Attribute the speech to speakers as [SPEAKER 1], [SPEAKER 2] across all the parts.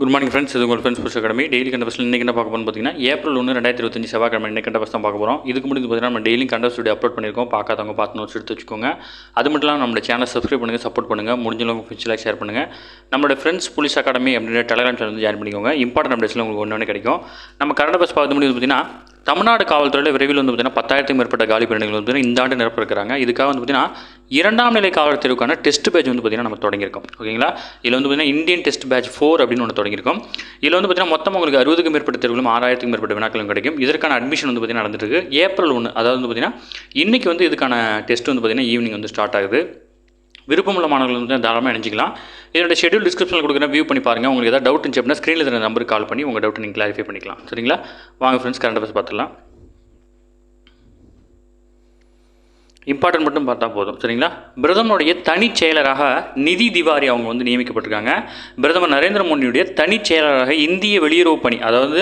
[SPEAKER 1] Good morning friends, இது உங்கள் friends push academy. Daily கண்ட பஸ்ஸில் இன்றைக்கி என்ன பார்க்க போகிறோம்னு பார்த்தீங்கன்னா ஏப்ரல் 1 2025 செவ்வாய்க்கிழமை இன்றைக்கி கண்ட பஸ் தான் பார்க்க போகிறோம். இதுக்கு முன்னாடி பார்த்தீங்கன்னா நம்ம டெய்லி கண்ட ஸ்டுடியோ அப்லோட் பண்ணியிருக்கோம். பார்க்காதவங்க பார்த்து நோட்ஸ் எடுத்து வச்சுக்கோங்க. அது மட்டும் இல்லாமல் நம்மளோட சேனல் சப்ஸ்கிரைப் பண்ணுங்கள், சப்போர்ட் பண்ணுங்கள், முடிஞ்சளவுக்கு ஃபியூச்சரில் ஷேர் பண்ணுங்கள். நம்மளோட ஃப்ரெண்ட்ஸ் புலிஸ் அகாடமி அப்படின்ற டெலிகிராம் சேனல் வந்து ஜாயின் பண்ணிக்கோங்க. இம்பார்ட்டன்ட் அப்டேட்ஸில் உங்களுக்கு ஒன்று கிடைக்கும். நம்ம கரண்ட் பஸ் பார்த்து முடியும் பார்த்தீங்கன்னா தமிழ்நாடு காவல்துறையில் விரைவில் வந்து பார்த்தீங்கன்னா 10,000க்கும் மேற்பட்ட காலி பணிகள் வந்து இந்த ஆண்டு நிரப்ப இருக்கிறாங்க. இதுக்காக வந்து பார்த்தீங்கன்னா 2ஆம் நிலை காவலர் தேர்வுக்கான டெஸ்ட் பேட்ச் வந்து பார்த்தீங்கன்னா நம்ம தொடங்கியிருக்கோம். ஓகேங்களா, இதில் வந்து பார்த்தீங்கன்னா இந்தியன் டெஸ்ட் பேட்ச் 4 அப்படின்னு ஒன்று தொடங்கியிருக்கோம். இதில் வந்து பார்த்தீங்கன்னா மொத்தம் உங்களுக்கு 60க்கும் மேற்பட்ட தேர்வுகளும் 6,000க்கும் மேற்பட்ட வினாக்களும் கிடைக்கும். இதற்கான அட்மிஷன் வந்து பார்த்தீங்கன்னா நடந்துட்டு இருக்கு. ஏப்ரல் 1 அதாவது வந்து பார்த்தீங்கன்னா இன்றைக்கி வந்து இதுக்கான டெஸ்ட் வந்து பார்த்தீங்கன்னா ஈவினிங் வந்து ஸ்டார்ட் ஆகுது. விருப்பமுள்ள மாணவர்கள் வந்து தாராளமாக நினைச்சிக்கலாம். இதோட ஷெட்யூல் டிஸ்கிரிப்ஷனில் கொடுக்குறேன், வியூ பண்ணி பாருங்கள். உங்களுக்கு ஏதாவது டவுட் இருந்துச்சு அப்படின்னா ஸ்க்ரீனில் இருக்கிற நம்பருக்கு கால் பண்ணி உங்கள் டவுட்டை நீங்கள் கிளாரிஃபை பண்ணிக்கலாம். சரிங்களா, வாங்க ஃப்ரெண்ட்ஸ் கரண்ட் அஃபேர்ஸ் பார்த்துடலாம். இம்பார்ட்டன்ட் மட்டும் பார்த்தா போதும். சரிங்களா, பிரதமருடைய தனிச் செயலராக நிதி திவாரி அவங்க வந்து நியமிக்கப்பட்டிருக்காங்க. பிரதமர் நரேந்திர மோடியுடைய தனிச் செயலராக இந்திய வெளியுறவு பணி அதாவது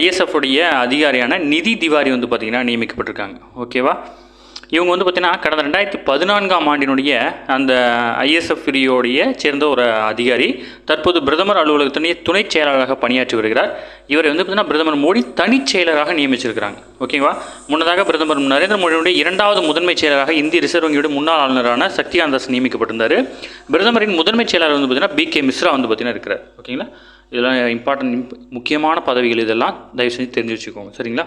[SPEAKER 1] ISF உடைய அதிகாரியான நிதி திவாரி வந்து பார்த்திங்கன்னா நியமிக்கப்பட்டிருக்காங்க. ஓகேவா, இவங்க வந்து பார்த்திங்கன்னா கடந்த 2014ஆம் ஆண்டினுடைய அந்த ISF சேர்ந்த ஒரு அதிகாரி. தற்போது பிரதமர் அலுவலகத்தினுடைய துணைச் செயலாளராக பணியாற்றி வருகிறார். இவரை வந்து பார்த்திங்கன்னா பிரதமர் மோடி தனிச் செயலராக நியமிச்சிருக்கிறாங்க. ஓகேவா, முன்னதாக பிரதமர் நரேந்திர மோடியுடைய 2வது முதன்மை செயலராக இந்திய ரிசர்வ் வங்கியுடைய முன்னாள் ஆளுநரான சக்திகாந்த தாஸ் நியமிக்கப்பட்டிருந்தார். பிரதமரின் முதன்மை செயலாளர் வந்து பார்த்திங்கன்னா BK மிஸ்ரா வந்து பார்த்திங்கன்னா இருக்கிறார். ஓகேங்களா, இதெல்லாம் இம்பார்ட்டன்ட் முக்கியமான பதவிகள், இதெல்லாம் தயவு செஞ்சு தெரிஞ்சு வச்சுக்கோங்க. சரிங்களா,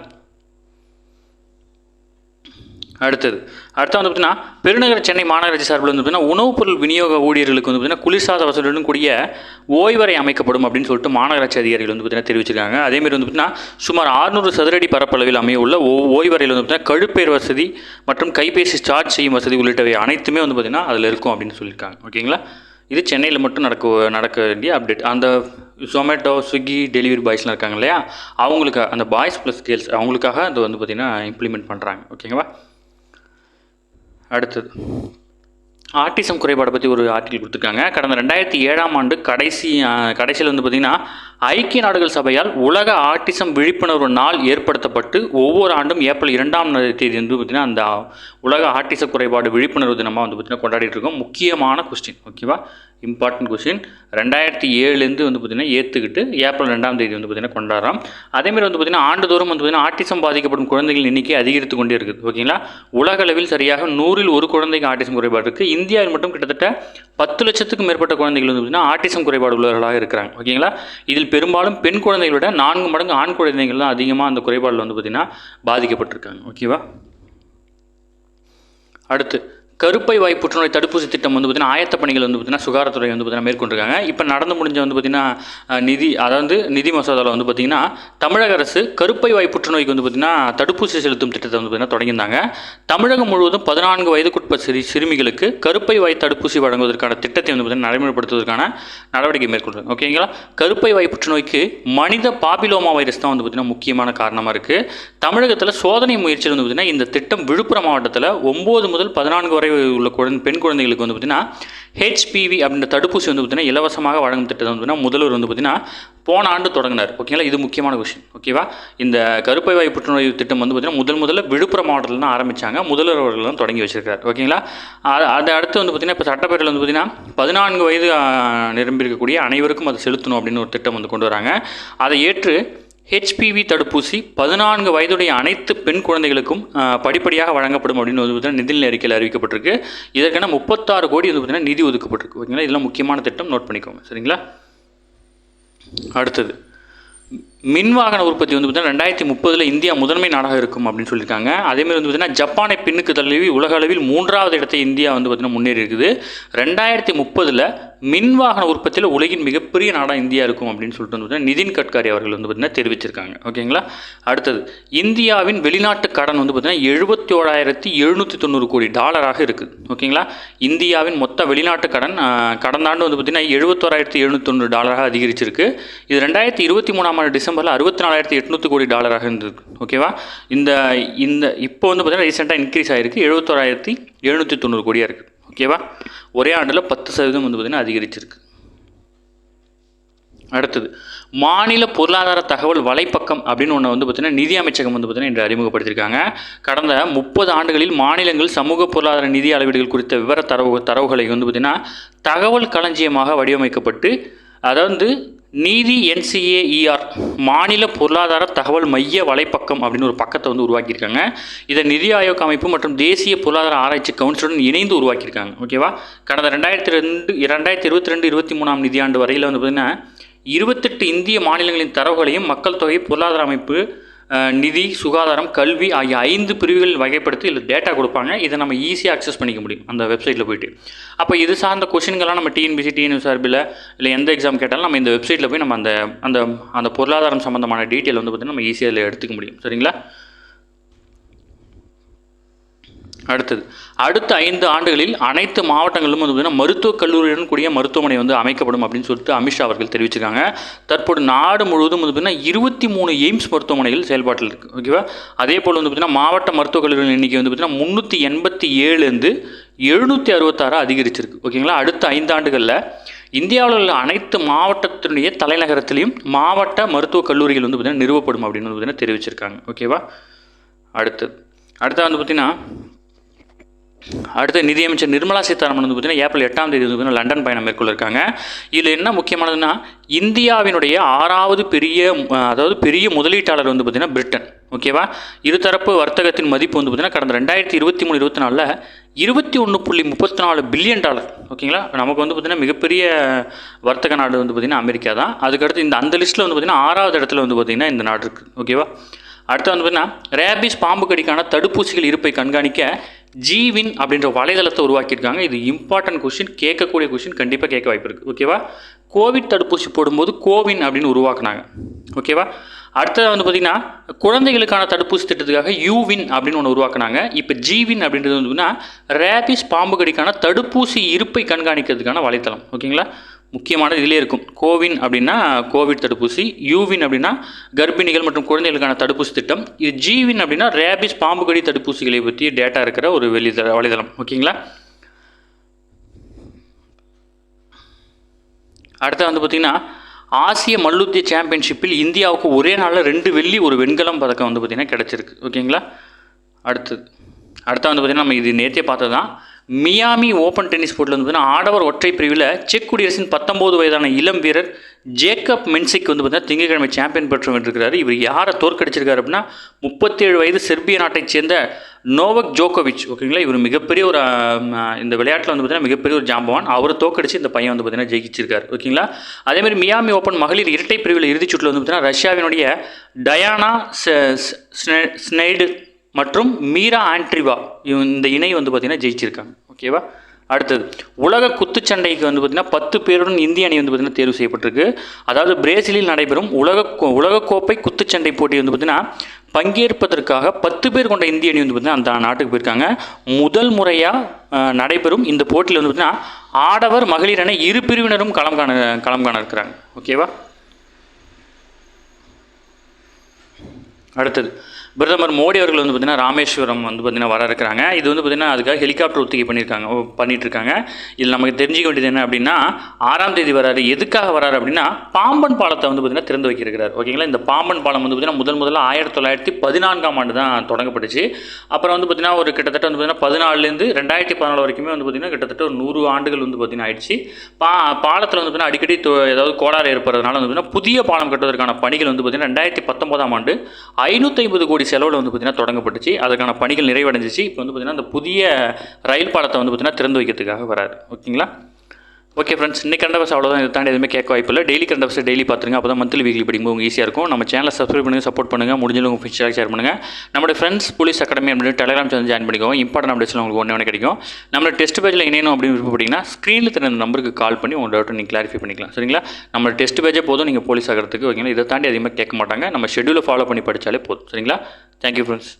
[SPEAKER 1] அடுத்து வந்து பார்த்திங்கன்னா பெருநகர சென்னை மாநகராட்சி சார்பில் வந்து பார்த்திங்கன்னா உணவுப் பொருள் விநியோக ஊழியர்களுக்கு வந்து பார்த்திங்கன்னா குளிர்சாத வசதியுடன் கூடிய ஓய்வறை அமைக்கப்படும் அப்படின்னு சொல்லிட்டு மாநகராட்சி அதிகாரிகள் வந்து பார்த்திங்கன்னா தெரிவிச்சிருக்காங்க. அதேமாதிரி வந்து பார்த்திங்கன்னா சுமார் 600 சதுரடி பரப்பளவில் அமைய உள்ள ஓய்வறையில் வந்து பார்த்திங்கன்னா கழுப்பேர் வசதி மற்றும் கைபேசி சார்ஜ் செய்யும் வசதி உள்ளிட்டவை அனைத்துமே வந்து பார்த்திங்கன்னா அதில் இருக்கும் அப்படின்னு சொல்லியிருக்காங்க. ஓகேங்களா, இது சென்னையில் மட்டும் நடக்க வேண்டிய அப்டேட். அந்த ஜொமேட்டோ, ஸ்விக்கி டெலிவரி பாய்ஸ்லாம் இருக்காங்க இல்லையா, அவங்களுக்கு அந்த பாய்ஸ் ப்ளஸ் கேர்ள்ஸ் அவங்களுக்காக அது வந்து பார்த்திங்கன்னா இம்ப்ளிமெண்ட் பண்ணுறாங்க. ஓகேங்களா, அடுத்தது ஆட்டிசம் குறைபாடை பற்றி ஒரு ஆர்டிகல் கொடுத்துருக்காங்க. கடந்த 2007ஆம் ஆண்டு கடைசியில் வந்து பார்த்திங்கன்னா ஐக்கிய நாடுகள் சபையால் உலக ஆட்டிசம் விழிப்புணர்வு நாள் ஏற்படுத்தப்பட்டு ஒவ்வொரு ஆண்டும் ஏப்ரல் 2ஆம் தேதி வந்து பார்த்திங்கன்னா அந்த உலக ஆட்டிச குறைபாடு விழிப்புணர்வு தினமாக வந்து பார்த்திங்கன்னா கொண்டாடிட்டு இருக்கோம். முக்கியமான கொஸ்டின், ஓகேவா, இம்பார்ட்டன்ட் கொஸ்டின். 2007 வந்து பார்த்திங்கன்னா ஏற்றுக்கிட்டு ஏப்ரல் 2ஆம் தேதி வந்து பார்த்திங்கன்னா கொண்டாடுறோம். அதேமாதிரி வந்து பார்த்திங்கன்னா ஆண்டுதோறும் வந்து பார்த்திங்கன்னா ஆட்டிசம் பாதிக்கப்படும் குழந்தைகள் எண்ணிக்கை அதிகரித்து கொண்டே இருக்குது. ஓகேங்களா, உலக அளவில் சரியாக 100ல் 1 குழந்தைக்கு ஆட்டிசம் குறைபாடு இருக்குது. இந்தியாவில் மட்டும் கிட்டத்தட்ட 10 லட்சத்துக்கும் மேற்பட்ட குழந்தைகள் வந்து பார்த்திங்கன்னா ஆட்டிசம் குறைபாடு உள்ளவர்களாக இருக்கிறாங்க. ஓகேங்களா, இதில் பெரும்பாலும் பெண் குழந்தைகளை விட 4 மடங்கு ஆண் குழந்தைகள் தான் அதிகமாக அந்த குறைபாடில் வந்து பார்த்திங்கன்னா பாதிக்கப்பட்டிருக்காங்க. ஓகேவா, அடுத்து கருப்பை வாய் புற்றுநோய் தடுப்பூசி திட்டம் வந்து பார்த்திங்கன்னா ஆயத்த பணிகள் வந்து பார்த்திங்கன்னா சுகாதாரத்துறை வந்து பார்த்திங்கன்னா மேற்கொண்டிருக்காங்க. இப்போ நடந்து முடிஞ்ச வந்து பார்த்திங்கன்னா நிதி மசோதாவில் வந்து பார்த்திங்கன்னா தமிழக அரசு கருப்பை வாய் புற்றுநோய்க்கு வந்து பார்த்திங்கன்னா தடுப்பூசி செலுத்தும் திட்டத்தை வந்து பார்த்திங்கன்னா தொடங்கியிருந்தாங்க. தமிழகம் முழுவதும் 14 வயதுக்குட்பட்ட சிறுமிகளுக்கு கருப்பை வாய் தடுப்பூசி வழங்குவதற்கான திட்டத்தை வந்து பார்த்திங்கன்னா நடைமுறைப்படுத்துவதற்கான நடவடிக்கை மேற்கொள்கிறாங்க. ஓகேங்களா, கருப்பை வாய் புற்றுநோய்க்கு மனித பாபிலோமா வைரஸ் தான் வந்து பார்த்திங்கன்னா முக்கியமான காரணமாக இருக்குது. தமிழகத்தில் சோதனை முயற்சியில் வந்து பார்த்திங்கன்னா இந்த திட்டம் விழுப்புரம் மாவட்டத்தில் 9 முதல் 14 உள்ள பெண் குழந்தைகளுக்கு வந்து பார்த்திங்கன்னா HPV அப்படின்ற தடுப்பூசி வந்து பார்த்திங்கன்னா இலவசமாக வழங்கும் திட்டத்தை வந்து பார்த்திங்கன்னா முதல்வர் வந்து பார்த்திங்கன்னா போன ஆண்டு தொடங்கினார். ஓகேங்களா, இது முக்கியமான விஷயம். ஓகேவா, இந்த கருப்பை வாய் புற்றுநோய் திட்டம் வந்து பார்த்திங்கன்னா முதல்ல விழுப்புரம் மாவட்டத்தில் தான் ஆரம்பித்தாங்க. முதல்வர் அவர்கள் தான் தொடங்கி வச்சிருக்காரு. ஓகேங்களா, அது அடுத்து வந்து பார்த்திங்கன்னா இப்போ சட்டப்பேரவையில் வந்து பார்த்திங்கன்னா 14 வயது நிரம்பியிருக்கக்கூடிய அனைவருக்கும் அதை செலுத்தணும் அப்படின்னு ஒரு திட்டம் வந்து கொண்டு வராங்க. அதை ஏற்று HPV தடுப்பூசி 14 வயதுடைய அனைத்து பெண் குழந்தைகளுக்கும் படிப்படியாக வழங்கப்படும் அப்படின்னு வந்து பார்த்தீங்கன்னா நிதிநிலை அறிக்கையில் அறிவிக்கப்பட்டிருக்கு. இதற்கான 36 கோடி வந்து பார்த்திங்கன்னா நிதி ஒதுக்கப்பட்டிருக்கு. ஓகேங்களா, இதெல்லாம் முக்கியமான திட்டம், நோட் பண்ணிக்கோங்க. சரிங்களா, அடுத்தது மின்வாகன உற்பத்தி வந்து பார்த்திங்கன்னா 2030 இந்தியா முதன்மை நாடாக இருக்கும் அப்படின்னு சொல்லியிருக்காங்க. அதேமாதிரி வந்து பார்த்திங்கன்னா ஜப்பானை பின்னுக்கு தள்ளி உலக அளவில் 3வது இடத்தை இந்தியா வந்து பார்த்திங்கன்னா முன்னேறி இருக்குது. 2030 மின்வாகன உற்பத்தியில் உலகின் மிகப்பெரிய நாடாக இந்தியா இருக்கும் அப்படின்னு சொல்லிட்டு வந்து நிதின் கட்காரி அவர்கள் வந்து பார்த்திங்கன்னா தெரிவிச்சிருக்காங்க. ஓகேங்களா, அடுத்தது இந்தியாவின் வெளிநாட்டு கடன் வந்து பார்த்திங்கன்னா $77,790 கோடி இருக்குது. ஓகேங்களா, இந்தியாவின் மொத்த வெளிநாட்டு கடன் கடந்த ஆண்டு வந்து பார்த்திங்கன்னா $71,790 அதிகரிச்சிருக்கு. இது 2023ஆம் ஆண்டு டிசம்பரில் $64,800 கோடி இருந்தது. ஓகேவா, இந்த இப்போ வந்து பார்த்திங்கன்னா ரீசெண்டாக இன்க்ரீஸ் ஆகிருக்கு, $71,790 கோடியாக இருக்குது. ஓகேவா, ஒரே ஆண்டில் 10% வந்து பார்த்திங்கன்னா அதிகரிச்சிருக்கு. அடுத்தது மாநில பொருளாதார தகவல் வலைப்பக்கம் அப்படின்னு ஒன்று வந்து பார்த்திங்கன்னா நிதி அமைச்சகம் வந்து பார்த்திங்கன்னா இன்று அறிமுகப்படுத்தியிருக்காங்க. கடந்த 30 ஆண்டுகளில் மாநிலங்கள் சமூக பொருளாதார நிதி அளவீடுகள் குறித்த விவர தரவுகளை வந்து பார்த்திங்கன்னா தகவல் களஞ்சியமாக வடிவமைக்கப்பட்டு அதாவது நீதி NCAER மாநில பொருளாதார தகவல் மைய வலைப்பக்கம் அப்படின்னு ஒரு பக்கத்தை வந்து உருவாக்கியிருக்காங்க. இதை நிதி ஆயோக் அமைப்பு மற்றும் தேசிய பொருளாதார ஆராய்ச்சி கவுன்சிலுடன் இணைந்து உருவாக்கியிருக்காங்க. ஓகேவா, கடந்த 2022-23 நிதியாண்டு வரையில் வந்து பார்த்திங்கன்னா 28 இந்திய மாநிலங்களின் தரவுகளையும் மக்கள் தொகை, பொருளாதார அமைப்பு, நிதி, சுகாதாரம், கல்வி ஆகிய 5 பிரிவுகள் வகைப்படுத்தி இதில் டேட்டா கொடுப்பாங்க. இதை நம்ம ஈஸியாக அக்சஸ் பண்ணிக்க முடியும் அந்த வெப்சைட்டில் போய்ட்டு. அப்போ இது சார்ந்த கொஷின்கள்லாம் நம்ம TNPSC, TNSRB இல்லை எந்த எக்ஸாம் கேட்டாலும் நம்ம இந்த வெப்சைட்டில் போய் நம்ம அந்த பொருளாதாரம் சம்மந்தமான டீட்டெயில் வந்து பார்த்திங்கன்னா நம்ம ஈஸியாக இதில் எடுத்துக்க முடியும். சரிங்களா. அடுத்த 5 ஆண்டுகளில் அனைத்து மாவட்டங்களிலும் வந்து பார்த்திங்கன்னா மருத்துவக் கல்லூரியுடன் கூடிய மருத்துவமனை வந்து அமைக்கப்படும் அப்படின்னு சொல்லிட்டு அமித்ஷா அவர்கள் தெரிவிச்சிருக்காங்க. தற்போது நாடு முழுவதும் வந்து பார்த்திங்கன்னா 23 எய்ம்ஸ் மருத்துவமனைகள் செயல்பாட்டில் இருக்குது. ஓகேவா, அதே போல் வந்து பார்த்திங்கன்னா மாவட்ட மருத்துவக் கல்லூரிகளின் எண்ணிக்கை வந்து பார்த்திங்கன்னா 387 766 அதிகரிச்சிருக்கு. ஓகேங்களா. அடுத்த 5 ஆண்டுகளில் இந்தியாவில் உள்ள அனைத்து மாவட்டத்தினுடைய தலைநகரத்திலையும் மாவட்ட மருத்துவக் கல்லூரிகள் வந்து பார்த்திங்கன்னா நிறுவப்படும் அப்படின்னு வந்து பார்த்திங்கன்னா தெரிவிச்சிருக்காங்க. ஓகேவா. அடுத்து வந்து பார்த்திங்கன்னா நிதியமைச்சர் நிர்மலா சீதாராமன் வந்து பார்த்திங்கன்னா ஏப்ரல் 8ஆம் தேதி வந்து லண்டன் பயணம் மேற்கொள்ளிருக்காங்க. இதில் என்ன முக்கியமானதுன்னா இந்தியாவினுடைய 6வது பெரிய முதலீட்டாளர் வந்து பார்த்திங்கன்னா பிரிட்டன். ஓகேவா, இருதரப்பு வர்த்தகத்தின் மதிப்பு வந்து பார்த்திங்கன்னா கடந்த 2023-24 $21.34 பில்லியன். ஓகேங்களா, நமக்கு வந்து பார்த்திங்கன்னா மிகப்பெரிய வர்த்தக நாடு வந்து பார்த்திங்கன்னா அமெரிக்கா தான். அதுக்கடுத்து அந்த லிஸ்ட்டில் வந்து பார்த்திங்கன்னா 6வது இடத்துல வந்து பார்த்திங்கன்னா இந்த நாடு இருக்குது. ஓகேவா. அடுத்து வந்து பார்த்திங்கன்னா ரேபிஸ் பாம்பு கடிக்கான தடுப்பூசிகள் இருப்பை கண்காணிக்க ஜீவின் அப்படின்ற வலைதளத்தை உருவாக்கியிருக்காங்க. இது இம்பார்ட்டன்ட் கொஷின், கேட்கக்கூடிய கொஷின், கண்டிப்பாக கேட்க வாய்ப்பு இருக்குது. ஓகேவா. கோவிட் தடுப்பூசி போடும்போது கோவின் அப்படின்னு உருவாக்குனாங்க. ஓகேவா. அடுத்தது வந்து பார்த்திங்கன்னா குழந்தைகளுக்கான தடுப்பூசி திட்டத்துக்காக யூவின் அப்படின்னு ஒன்று உருவாக்குனாங்க. இப்போ ஜீவின் அப்படின்றது வந்து பார்த்திங்கன்னா ரேபிஸ் பாம்பு கடிக்கான தடுப்பூசி இருப்பை கண்காணிக்கிறதுக்கான வலைத்தளம். ஓகேங்களா, முக்கியமானது இதிலே இருக்கும். கோவின் அப்படின்னா கோவிட் தடுப்பூசி, யூவின் அப்படின்னா கர்ப்பிணிகள் மற்றும் குழந்தைகளுக்கான தடுப்பூசி திட்டம், இது ஜீவின் அப்படின்னா ரேபிஸ் பாம்பு கடி தடுப்பூசிகளை பற்றி டேட்டா இருக்கிற ஒரு வலைதளம். ஓகேங்களா. அடுத்து வந்து பார்த்திங்கன்னா ஆசிய மல்யுத்த சாம்பியன்ஷிப்பில் இந்தியாவுக்கு ஒரே நாளில் 2 வெள்ளி 1 வெண்கலம் பதக்கம் வந்து பார்த்திங்கன்னா கிடச்சிருக்கு. ஓகேங்களா. அடுத்து வந்து பார்த்திங்கன்னா நம்ம இது நேற்றே பார்த்தது தான். மியாமி ஓப்பன் டென்னிஸ் போட்டியில் வந்து பார்த்திங்கன்னா ஆடவர் ஒற்றை பிரிவில் செக் குடியரசின் 19 வயதான இளம் வீரர் ஜேக்கப் மென்சிக் வந்து பார்த்திங்கன்னா திங்கட்கிழமை சாம்பியன் பட்டம் வென்றிருக்கிறார். இவர் யாரை தோற்கடிச்சிருக்காரு அப்படின்னா 37 வயது செர்பிய நாட்டைச் சேர்ந்த நோவக் ஜோகோவிச். ஓகேங்களா, இவர் மிகப்பெரிய ஒரு இந்த விளையாட்டில் வந்து பார்த்திங்கன்னா மிகப்பெரிய ஒரு ஜாம்பவான். அவரை தோற்கடிச்சு இந்த பையன் வந்து பார்த்திங்கன்னா ஜெயிச்சிருக்காரு. ஓகேங்களா. அதேமாதிரி மியாமி ஓப்பன் மகளிர் இரட்டை பிரிவில் இறுதிச்சுற்றில் வந்து பார்த்திங்கன்னா ரஷ்யாவினுடைய டயானா ஸ்னைடு மற்றும் மீரா ஆண்ட்ரிவா இந்த இணை வந்து பார்த்திங்கன்னா ஜெயிச்சிருக்காங்க. ஓகேவா. அடுத்தது உலக குத்துச்சண்டைக்கு வந்து பார்த்திங்கன்னா 10 பேருடன் இந்திய அணி வந்து பார்த்திங்கன்னா தேர்வு செய்யப்பட்டிருக்கு. அதாவது பிரேசிலில் நடைபெறும் உலகக்கோப்பை குத்துச்சண்டை போட்டி வந்து பார்த்திங்கன்னா பங்கேற்பதற்காக 10 பேர் கொண்ட இந்திய அணி வந்து பார்த்திங்கன்னா அந்த நாட்டுக்கு போயிருக்காங்க. முதல் முறையாக நடைபெறும் இந்த போட்டியில் வந்து பார்த்திங்கன்னா ஆடவர் மகளிர் என 2 பிரிவினரும் களம் காண இருக்கிறாங்க. ஓகேவா. அடுத்தது பிரதமர் மோடி அவர்கள் வந்து பார்த்திங்கன்னா ராமேஸ்வரம் வந்து பார்த்திங்கன்னா வர இருக்கிறாங்க. இது வந்து பார்த்திங்கன்னா அதுக்காக ஹெலிகாப்டர் ஒத்திகை பண்ணிகிட்ருக்காங்க. இதில் நமக்கு தெரிஞ்சிக்க வேண்டியது என்ன அப்படின்னா 6ஆம் தேதி வராரு. எதுக்காக வராரு அப்படின்னா பாம்பன் பாலத்தை வந்து பார்த்திங்கன்னா திறந்து வைக்கிறார். ஓகேங்களா. இந்த பாம்பன் பாலம் வந்து பார்த்திங்கன்னா முதல்ல 1914ஆம் ஆண்டு தான் தொடங்கப்பட்டுச்சு. அப்புறம் வந்து பார்த்திங்கன்னா ஒரு கிட்டத்தட்ட வந்து பார்த்திங்கன்னா 14லேருந்து 2014 வரைக்குமே வந்து பார்த்திங்கன்னா கிட்டத்தட்ட ஒரு 100 ஆண்டுகள் வந்து பார்த்திங்கன்னா ஆயிடுச்சு. பாலத்தில் வந்து பார்த்திங்கன்னா அடிக்கடி ஏதாவது கோளாறு ஏற்படுறதுனால வந்து பார்த்திங்கன்னா புதிய பாலம் கட்டுவதற்கான பணிகள் வந்து பார்த்திங்கன்னா 2019ஆம் ஆண்டு 550 கோடி செலவில் வந்து பார்த்திங்கன்னா தொடங்கப்பட்டுச்சு. அதுக்கான பணிகள் நிறைவடைஞ்சிச்சு. இப்போ வந்து பார்த்திங்கன்னா அந்த புதிய ரயில் பாலத்தை வந்து பார்த்திங்கன்னா திறந்து வைக்கிறதுக்காக வராது. ஓகேங்களா. ஓகே ஃப்ரெண்ட்ஸ், இன்னைக்கு கரண்ட் அஃபேர்ஸ் அவ்வளோதான். இதை தாண்டி எதுவுமே கேட்க வாய்ப்பு இல்லை. டெய்லி கரண்ட் அஃபேர்ஸ் டெய்லி பார்த்துருங்க. அப்போ தான் மந்த்லி வீக்லி படிக்கும்போது உங்களுக்கு ஈஸியாக இருக்கும். நம்ம சேனலை சப்ஸ்கிரைப் பண்ணுங்கள், சப்போர்ட் பண்ணுங்கள், முடிஞ்சளவு உங்கள் ஃப்ரெண்ட்ஸ் ஷேர் பண்ணுங்கள். நம்மளுடைய ஃப்ரெண்ட்ஸ் போலீஸ் அகாடமி அப்படின்னு டெலிகிராம் சேனல் ஜாயின் பண்ணிக்கோங்க. இம்பார்ட்டன்ட் அப்டேட்ஸ்லாம் உங்களுக்கு ஒன்று கிடைக்கும். நம்மளோட டெஸ்ட் பேஜில் இணையணும் அப்படின்னு விருப்பப்பட்டீங்கன்னா ஸ்க்ரீனில் தெரிந்த நம்பருக்கு கால் பண்ணி உங்கள் டவுட்டை நீங்கள் கிளாரிஃபை பண்ணிக்கலாம். சரிங்களா. நம்ம டெஸ்ட் பேஜே போதும் நீங்கள் போலீஸ் ஆகிறதுக்கு. ஓகேங்களா. இதை தாண்டி அதிகமாக கேட்க மாட்டாங்க. நம்ம ஷெட்யூலை ஃபாலோ பண்ணி படித்தாலே போதும். சரிங்களா. Thank you friends.